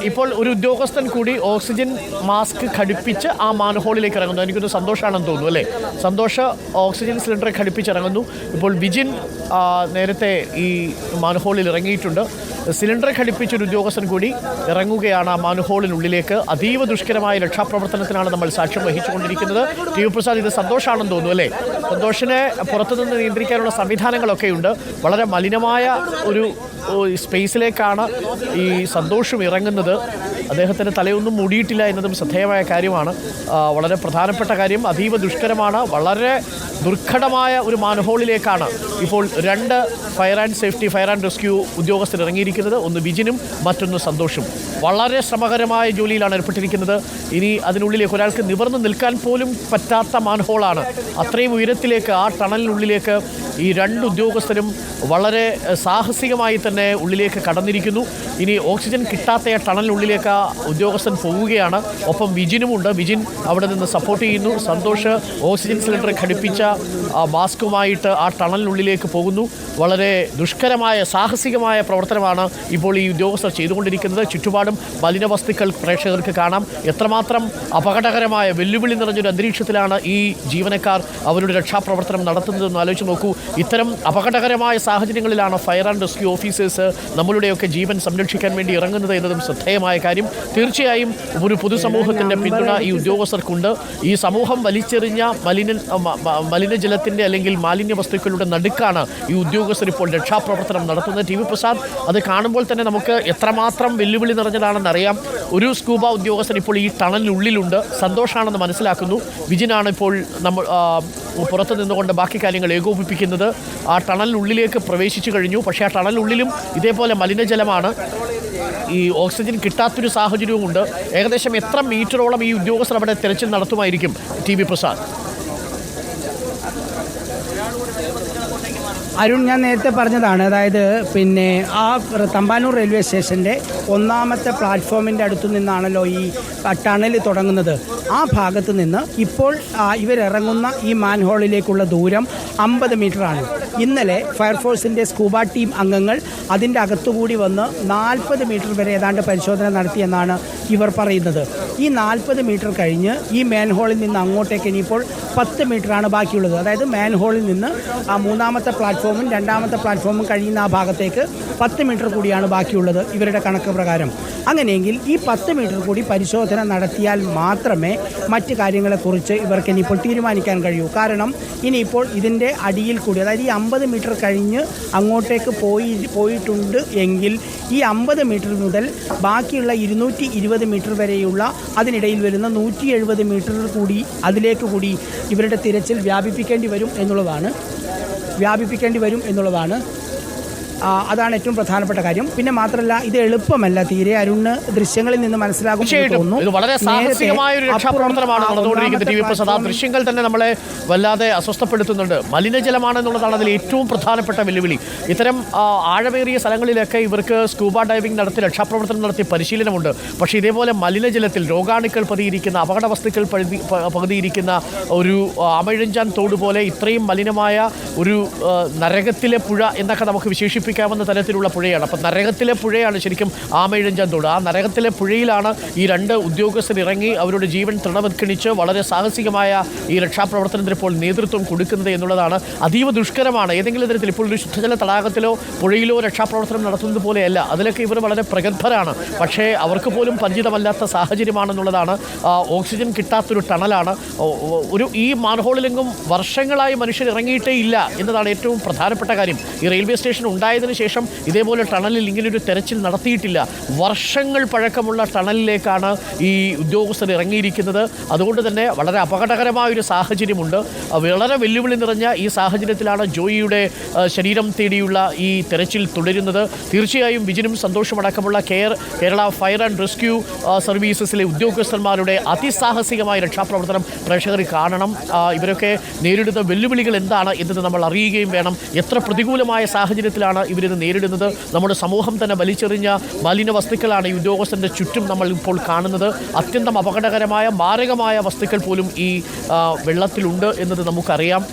ഇപ്പോൾ ഒരു ഉദ്യോഗസ്ഥൻ കൂടി ഓക്സിജൻ മാസ്ക് ഘടിപ്പിച്ച് ആ മാൻഹോളിലേക്ക് ഇറങ്ങുന്നു. എനിക്കൊരു സന്തോഷമാണെന്ന് തോന്നുന്നു അല്ലേ? സന്തോഷ് ഓക്സിജൻ സിലിണ്ടർ ഘടിപ്പിച്ചിറങ്ങുന്നു. ഇപ്പോൾ വിജിൻ നേരത്തെ ഈ മാൻഹോളിൽ ഇറങ്ങിയിട്ടുണ്ട്. സിലിണ്ടർ ഘടിപ്പിച്ചൊരു ഉദ്യോഗസ്ഥൻ കൂടി ഇറങ്ങുകയാണ് ആ മാൻഹോളിനുള്ളിലേക്ക്. അതീവ ദുഷ്കരമായ രക്ഷാപ്രവർത്തനത്തിനാണ് നമ്മൾ സാക്ഷ്യം വഹിച്ചുകൊണ്ടിരിക്കുന്നത്. ടി വി പ്രസാദ്, ഇത് സന്തോഷമാണെന്ന് തോന്നുന്നു അല്ലേ? സന്തോഷിനെ പുറത്തുനിന്ന് നിയന്ത്രിക്കാനുള്ള സംവിധാനങ്ങളൊക്കെയുണ്ട്. വളരെ മലിനമായ ഒരു സ്പേസിലേക്കാണ് ഈ സന്തോഷം ഇറങ്ങുന്നത്. അദ്ദേഹത്തിൻ്റെ തലയൊന്നും മൂടിയിട്ടില്ല എന്നതും ശ്രദ്ധേയമായ കാര്യമാണ്. വളരെ പ്രധാനപ്പെട്ട കാര്യം, അതീവ ദുഷ്കരമാണ്. വളരെ ദുർഘടമായ ഒരു മാൻഹോളിലേക്കാണ് ഇപ്പോൾ രണ്ട് ഫയർ ആൻഡ് റെസ്ക്യൂ ഉദ്യോഗസ്ഥർ ഇറങ്ങിയിരിക്കുന്നത്. ഒന്ന് വിജിനും മറ്റൊന്ന് സന്തോഷും. വളരെ ശ്രമകരമായ ജോലിയിലാണ് ഏർപ്പെട്ടിരിക്കുന്നത്. ഇനി അതിനുള്ളിലേക്ക് ഒരാൾക്ക് നിവർന്ന് നിൽക്കാൻ പോലും പറ്റാത്ത മാൻഹോളാണ്. അത്രയും ഉയരത്തിലേക്ക്, ആ ടണലിനുള്ളിലേക്ക് ഈ രണ്ട് ഉദ്യോഗസ്ഥരും വളരെ സാഹസികമായി തന്നെ ഉള്ളിലേക്ക് കടന്നിരിക്കുന്നു. ഇനി ഓക്സിജൻ കിട്ടാത്ത ആ ടണലിനുള്ളിലേക്ക് ആ ഉദ്യോഗസ്ഥൻ പോവുകയാണ്. ഒപ്പം വിജിനുമുണ്ട്. വിജിൻ അവിടെ നിന്ന് സപ്പോർട്ട് ചെയ്യുന്നു. സന്തോഷ് ഓക്സിജൻ സിലിണ്ടർ ഘടിപ്പിച്ച മാസ്കുമായിട്ട് ആ ടണലിനുള്ളിലേക്ക് പോകുന്നു. വളരെ ദുഷ്കരമായ സാഹസികമായ പ്രവർത്തനമാണ് ഇപ്പോൾ ഈ ഉദ്യോഗസ്ഥർ ചെയ്തുകൊണ്ടിരിക്കുന്നത്. ചുറ്റുപാടും മലിന വസ്തുക്കൾ പ്രേക്ഷകർക്ക് കാണാം. എത്രമാത്രം അപകടകരമായ വെല്ലുവിളി നിറഞ്ഞൊരു അന്തരീക്ഷത്തിലാണ് ഈ ജീവനക്കാർ അവരുടെ രക്ഷാപ്രവർത്തനം നടത്തുന്നതെന്ന് ആലോചിച്ച് നോക്കൂ. ഇത്തരം അപകടകരമായ സാഹചര്യങ്ങളിലാണ് ഫയർ ആൻഡ് റെസ്ക്യൂ ഓഫീസേഴ്സ് നമ്മളുടെയൊക്കെ ജീവൻ സംരക്ഷിക്കാൻ വേണ്ടി ഇറങ്ങുന്നത് എന്നതും ശ്രദ്ധേയമായ കാര്യം. തീർച്ചയായും ഒരു പൊതുസമൂഹത്തിൻ്റെ പിന്തുണ ഈ ഉദ്യോഗസ്ഥർക്കുണ്ട്. ഈ സമൂഹം വലിച്ചെറിഞ്ഞ മലിനജലത്തിൻ്റെ അല്ലെങ്കിൽ മാലിന്യ വസ്തുക്കളുടെ നടുക്കാണ് ഈ ഉദ്യോഗസ്ഥർ ഇപ്പോൾ രക്ഷാപ്രവർത്തനം നടത്തുന്നത്. ടി വി പ്രസാദ്, അത് കാണുമ്പോൾ തന്നെ നമുക്ക് എത്രമാത്രം വെല്ലുവിളി നിറഞ്ഞതാണെന്നറിയാം. ഒരു സ്കൂബ ഉദ്യോഗസ്ഥൻ ഇപ്പോൾ ഈ ടണലിനുള്ളിലുണ്ട്. സന്തോഷമാണെന്ന് മനസ്സിലാക്കുന്നു. വിജിനാണ് ഇപ്പോൾ നമ്മൾ പുറത്തു നിന്നുകൊണ്ട് ബാക്കി കാര്യങ്ങൾ ഏകോപിപ്പിക്കുന്നത്. ആ ടണലിനുള്ളിലേക്ക് പ്രവേശിച്ചു കഴിഞ്ഞു. പക്ഷേ ആ ടണലിനുള്ളിലും ഇതേപോലെ മലിനജലമാണ്. ഈ ഓക്സിജൻ കിട്ടാത്തൊരു സാഹചര്യവുമുണ്ട്. ഏകദേശം എത്ര മീറ്ററോളം ഈ ഉദ്യോഗസ്ഥർ അവിടെ തെരച്ചിൽ നടത്തുമായിരിക്കും ടി വി പ്രസാദ്? അരുൺ, ഞാൻ നേരത്തെ പറഞ്ഞതാണ്. അതായത് ആ തമ്പാനൂർ റെയിൽവേ സ്റ്റേഷൻ്റെ ഒന്നാമത്തെ പ്ലാറ്റ്ഫോമിൻ്റെ അടുത്തു നിന്നാണല്ലോ ഈ ടണൽ തുടങ്ങുന്നത്. ആ ഭാഗത്ത് നിന്ന് ഇപ്പോൾ ഇവരിറങ്ങുന്ന ഈ മാൻഹോളിലേക്കുള്ള ദൂരം 50 മീറ്ററാണ്. ഇന്നലെ ഫയർഫോഴ്സിൻ്റെ സ്കൂബ ടീം അംഗങ്ങൾ അതിൻ്റെ അകത്തുകൂടി വന്ന് 40 മീറ്റർ വരെ ഏതാണ്ട് പരിശോധന നടത്തിയെന്നാണ് ഇവർ പറയുന്നത്. ഈ 40 മീറ്റർ കഴിഞ്ഞ് ഈ മാൻഹോളിൽ നിന്ന് അങ്ങോട്ടേക്ക് ഇനിയിപ്പോൾ 10 മീറ്ററാണ് ബാക്കിയുള്ളത്. അതായത് മാൻഹോളിൽ നിന്ന് ആ മൂന്നാമത്തെ പ്ലാറ്റ്ഫോമും രണ്ടാമത്തെ പ്ലാറ്റ്ഫോമും കഴിയുന്ന ആ ഭാഗത്തേക്ക് 10 മീറ്റർ കൂടിയാണ് ബാക്കിയുള്ളത് ഇവരുടെ കണക്ക് പ്രകാരം. അങ്ങനെയെങ്കിൽ ഈ 10 മീറ്റർ കൂടി പരിശോധന നടത്തിയാൽ മാത്രമേ മറ്റ് കാര്യങ്ങളെക്കുറിച്ച് ഇവർക്ക് ഇനിയിപ്പോൾ തീരുമാനിക്കാൻ കഴിയൂ. കാരണം ഇനിയിപ്പോൾ ഇതിൻ്റെ അടിയിൽ കൂടി, അതായത് ഈ 50 മീറ്റർ കഴിഞ്ഞ് അങ്ങോട്ടേക്ക് പോയിട്ടുണ്ട് എങ്കിൽ ഈ 50 മീറ്റർ മുതൽ ബാക്കിയുള്ള 220 മീറ്റർ വരെയുള്ള അതിനിടയിൽ വരുന്ന 170 മീറ്റർ കൂടി അതിലേക്ക് കൂടി ഇവരുടെ തിരച്ചിൽ വ്യാപിപ്പിക്കേണ്ടി വരും എന്നുള്ളതാണ്. അതാണ് ഏറ്റവും പ്രധാനപ്പെട്ട കാര്യം. പിന്നെ മാത്രമല്ല, ഇത് എളുപ്പമല്ല തീരെ. അരുണ് ദൃശ്യങ്ങളിൽ നിന്ന് മനസ്സിലാകും. ഇത് വളരെ സാഹസികമായ ഒരു രക്ഷാപ്രവർത്തനമാണ് നടന്നുകൊണ്ടിരിക്കുന്നത്. ടി വി പ്രസാദ്, ആ ദൃശ്യങ്ങൾ തന്നെ നമ്മളെ വല്ലാതെ അസ്വസ്ഥപ്പെടുത്തുന്നുണ്ട്. മലിനജലമാണെന്നുള്ളതാണ് അതിൽ ഏറ്റവും പ്രധാനപ്പെട്ട വെല്ലുവിളി. ഇത്തരം ആഴമേറിയ സ്ഥലങ്ങളിലൊക്കെ ഇവർക്ക് സ്കൂബ ഡൈവിംഗ് നടത്തി രക്ഷാപ്രവർത്തനം നടത്തി പരിശീലനമുണ്ട്. പക്ഷേ ഇതേപോലെ മലിനജലത്തിൽ രോഗാണുക്കൾ പതിയിരിക്കുന്ന, അപകട വസ്തുക്കൾ പതിയിരിക്കുന്ന ഒരു ആമയിഴഞ്ചാൻ തോട് പോലെ ഇത്രയും മലിനമായ ഒരു നരകത്തിലെ പുഴ എന്നൊക്കെ നമുക്ക് വിശേഷിപ്പിക്കാം തരത്തിലുള്ള പുഴയാണ്. അപ്പം നരകത്തിലെ പുഴയാണ് ശരിക്കും ആമയിഴഞ്ചാൻ തോട്. ആ നരകത്തിലെ പുഴയിലാണ് ഈ രണ്ട് ഉദ്യോഗസ്ഥർ ഇറങ്ങി അവരുടെ ജീവൻ തൃണവത്കണിച്ച് വളരെ സാഹസികമായ ഈ രക്ഷാപ്രവർത്തനത്തിന് ഇപ്പോൾ നേതൃത്വം കൊടുക്കുന്നത് എന്നുള്ളതാണ്. അതീവ ദുഷ്കരമാണ്. ഏതെങ്കിലും തരത്തിൽ ഇപ്പോൾ ഒരു ശുദ്ധജല തടാകത്തിലോ പുഴയിലോ രക്ഷാപ്രവർത്തനം നടത്തുന്നത് പോലെയല്ല. അതിലൊക്കെ ഇവർ വളരെ പ്രഗത്ഭരാണ്. പക്ഷേ അവർക്ക് പോലും പരിചിതമല്ലാത്ത സാഹചര്യമാണെന്നുള്ളതാണ്. ഓക്സിജൻ കിട്ടാത്തൊരു ടണലാണ്. ഈ മാൻഹോളിലെങ്കും വർഷങ്ങളായി മനുഷ്യർ ഇറങ്ങിയിട്ടേ ഇല്ല എന്നതാണ് ഏറ്റവും പ്രധാനപ്പെട്ട കാര്യം. ഈ റെയിൽവേ സ്റ്റേഷൻ ഉണ്ടായതിനു ശേഷം ഇതേപോലെ ടണലിൽ ഇങ്ങനെയൊരു തെരച്ചിൽ നടത്തിയിട്ടില്ല. വർഷങ്ങൾ പഴക്കമുള്ള ടണലിലേക്കാണ് ഈ ഉദ്യോഗസ്ഥർ ഇറങ്ങിയിരിക്കുന്നത്. അതുകൊണ്ട് തന്നെ വളരെ അപകടകരമായൊരു സാഹചര്യമുണ്ട്. വളരെ വെല്ലുവിളി നിറഞ്ഞ ഈ സാഹചര്യത്തിലാണ് ജോയിയുടെ ശരീരം തേടിയുള്ള ഈ തെരച്ചിൽ തുടരുന്നത്. തീർച്ചയായും വിജിനും സന്തോഷമടക്കമുള്ള കേരള ഫയർ ആൻഡ് റെസ്ക്യൂ സർവീസസിലെ ഉദ്യോഗസ്ഥന്മാരുടെ അതിസാഹസികമായ രക്ഷാപ്രവർത്തനം പ്രേക്ഷകർ കാണണം. ഇവരൊക്കെ നേരിടുന്ന വെല്ലുവിളികൾ എന്താണ് എന്നത് നമ്മൾ അറിയുകയും വേണം. എത്ര പ്രതികൂലമായ സാഹചര്യത്തിലാണ് ഇവരിത് നേരിടുന്നത്. നമ്മുടെ സമൂഹം തന്നെ വലിച്ചെറിഞ്ഞ മലിന വസ്തുക്കളാണ് ഈ ഉദ്യോഗസ്ഥൻ്റെ ചുറ്റും നമ്മൾ ഇപ്പോൾ കാണുന്നത്. അത്യന്തം അപകടകരമായ മാരകമായ വസ്തുക്കൾ പോലും ഈ വെള്ളത്തിലുണ്ട് എന്നത് നമുക്കറിയാം.